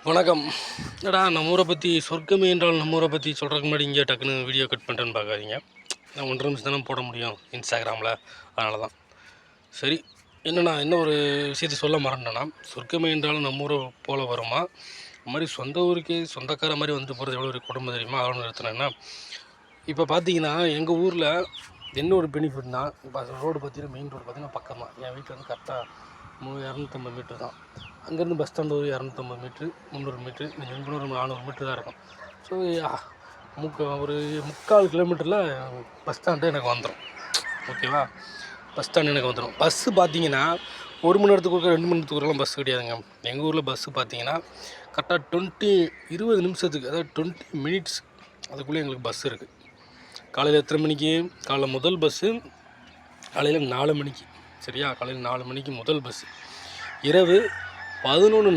வணக்கம். என்னடா நம்ம ஊரை பற்றி சொர்க்கமே என்றால் நம்ம ஊரை பற்றி சொல்கிறதுக்கு முன்னாடி இங்கே டக்குன்னு வீடியோ கட் பண்ணிட்டேன்னு பார்க்காதீங்க. நான் 1.5 நிமிஷம் தானே போட முடியும் இன்ஸ்டாகிராமில், அதனால தான். சரி, என்ன ஒரு விஷயத்தை சொல்ல மறந்தேன்னா, சொர்க்கமே என்றாலும் நம்ம ஊரை போல் வருமா, இந்த மாதிரி சொந்த ஊருக்கே சொந்தக்கார மாதிரி வந்து போகிறது எவ்வளோ ஒரு குடும்பம் தெரியுமா? அதோட நிறுத்தினேன்னா, இப்போ பார்த்தீங்கன்னா எங்கள் ஊரில் என்ன ஒரு பெனிஃபிட்னா, இப்போ ரோடு பார்த்தீங்கன்னா மெயின் ரோடு பார்த்தீங்கன்னா பக்கம் தான். என் வீட்டில் வந்து கரெக்டாக 250 மீட்டர் தான். அங்கேருந்து பஸ் ஸ்டாண்டு ஒரு 250 மீட்ரு, 300 மீட்ரு, 400 மீட்ரு தான் இருக்கும். ஸோ ஒரு 3/4 கிலோமீட்டரில் பஸ் ஸ்டாண்டு எனக்கு வந்துடும். ஓகேவா? பஸ் ஸ்டாண்டு எனக்கு வந்துடும். பஸ்ஸு பார்த்தீங்கன்னா 1 மணி நேரத்துக்கு ஒருக்கா 2 மணி நேரத்துக்கு ஒருக்கெல்லாம் பஸ் கிடையாதுங்க. எங்கள் ஊரில் பஸ்ஸு பார்த்தீங்கன்னா கரெக்டாக 20 நிமிஷத்துக்கு, அதாவது 20 மினிட்ஸ் அதுக்குள்ளே எங்களுக்கு பஸ் இருக்குது. காலையில் எத்தனை மணிக்கு? காலைல முதல் பஸ்ஸு காலையில் 4 மணிக்கு. சரியா? காலையில் 4 மணிக்கு முதல் பஸ்ஸு. இரவு 11:40